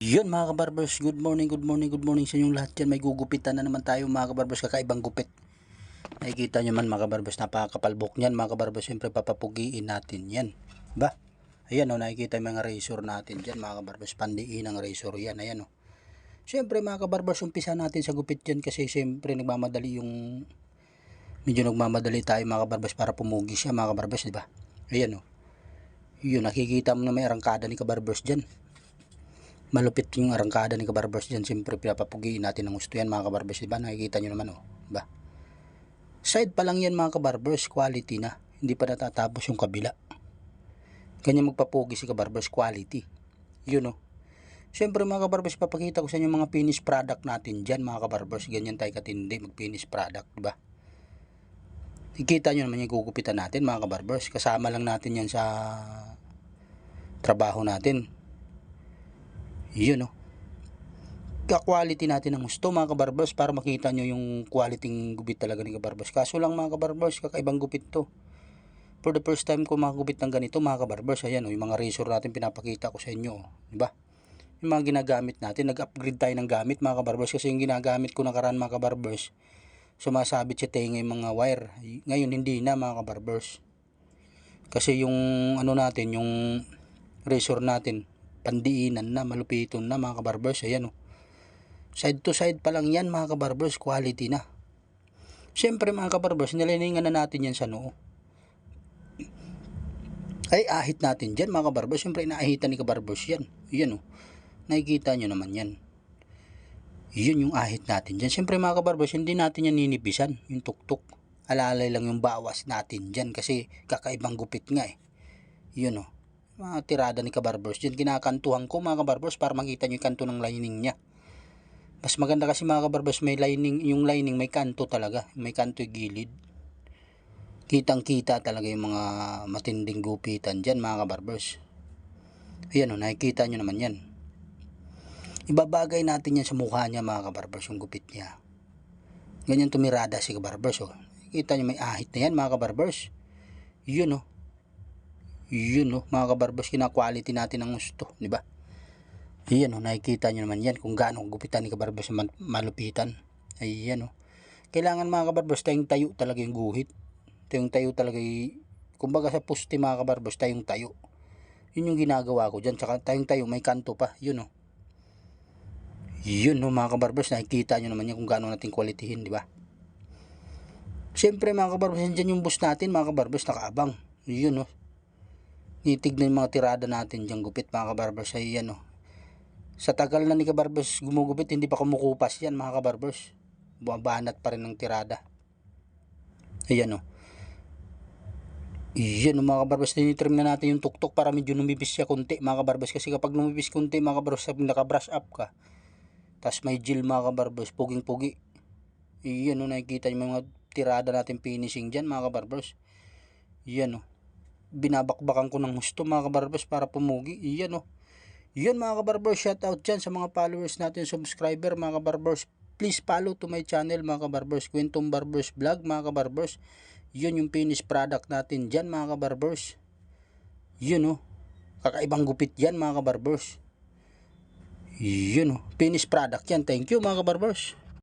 Yun mga kabarbers, good morning, good morning, good morning sa inyong lahat dyan. May gugupitan na naman tayo mga kabarbers, kakaibang gupit. Nakikita nyo man mga kabarbers, napakapalbok nyan mga kabarbers. Siyempre papapugiin natin yan, ba? Ayan o, nakikita yung mga razor natin dyan mga kabarbers. Pandiin ang razor yan, ayan o. Siyempre mga kabarbers, umpisa natin sa gupit dyan kasi siyempre medyo nagmamadali tayo mga kabarbers para pumugi siya mga kabarbers, diba? Ayan o. Yun, nakikita mo na may arangkada ni kabarbers dyan. Malupit yung arangkada ni kabarbers dyan. Siyempre pinapapugiin natin ng gusto yan mga kabarbers, diba? Nakikita nyo naman diba? Side pa lang yan mga kabarbers, quality na. Hindi pa natatapos yung kabila. Ganyan magpapugi si kabarbers, quality. Yun Siyempre mga kabarbers, papakita ko sa inyo mga finished product natin dyan mga kabarbers. Ganyan tayo katindi mag finished product, diba? Ikita nyo naman yung gugupitan natin mga kabarbers. Kasama lang natin yan sa trabaho natin. Yun ka-quality natin ang gusto mga kabarbers para makita nyo yung quality gupit talaga ni kabarbers. Kaso lang mga kabarbers, kakaibang gupit to. For the first time ko makagupit ng ganito mga kabarbers. Ayan yung mga razor natin pinapakita ko sa inyo, diba? Yung mga ginagamit natin, nag-upgrade tayo ng gamit mga kabarbers. Kasi yung ginagamit ko nakaraan mga kabarbers, sumasabit sa tenga yung mga wire. Ngayon hindi na mga kabarbers. Kasi yung natin, yung razor natin, pandiinan na, malupiton na mga kabarbers. Ayan side to side pa lang yan mga kabarbers, quality na. Siyempre mga kabarbers, niliningan na natin yan sa noo. Ay ahit natin dyan mga kabarbers. Siyempre inaahitan ni kabarbers yan. Yan nakikita nyo naman yan. Yun yung ahit natin dyan. Siyempre mga kabarbers, hindi natin yan ninibisan yung tuktok. Alalay lang yung bawas natin dyan kasi kakaibang gupit nga Yun mga tirada ni kabarbers dyan. Kinakantuhan ko mga kabarbers para makita nyo yung kanto ng lining niya. Mas maganda kasi mga kabarbers, may lining, yung lining may kanto talaga. May kanto yung gilid. Kitang kita talaga yung mga matinding gupitan dyan mga kabarbers. Ayan nakikita nyo naman yan. Ibabagay natin yan sa mukha niya mga kabarbers, yung gupit niya. Ganyan tumirada si kabarbers Kita nyo may ahit na yan mga kabarbers. Yun mga kabarbers, kina-quality natin ang gusto, di ba? Ayan nakikita nyo naman yan kung gaano gupitan ni kabarbers malupitan. Ayan Kailangan mga kabarbers, tayong tayo talaga yung guhit. Tayong tayo talaga kumbaga sa puste mga kabarbers, tayong tayo. Yun yung ginagawa ko dyan. Tsaka tayong tayo, may kanto pa. Yun mga kabarbers, nakikita nyo naman yan kung gaano natin qualityhin, di ba? Siyempre mga kabarbers, dyan yung bus natin mga kabarbers, nakaabang. Yun Nitignan yung mga tirada natin dyan gupit mga kabarbers. Ayan Sa tagal na ni kabarbers gumugupit, hindi pa kumukupas yan mga kabarbers. Bumabanat pa rin ng tirada. Ayan Iyan mga kabarbers, tinitrim na natin yung tuktok para medyo numibis siya konti mga kabarbers. Kasi kapag numibis konti mga kabarbers, naka-brush up ka, tas may gel mga kabarbers, puging-pugi. Iyan nakikita yung mga tirada natin finishing dyan mga kabarbers. Iyan binabakbakan ko ng gusto mga kabarbers para pumugi. Iyan Yun mga kabarbers, shout out dyan sa mga followers natin, subscriber mga kabarbers. Please follow to my channel mga kabarbers, Kwentong Barbers Vlog mga kabarbers. Yun yung finished product natin dyan mga kabarbers. Yun kakaibang gupit yan mga kabarbers. Yun finished product yan. Thank you mga kabarbers.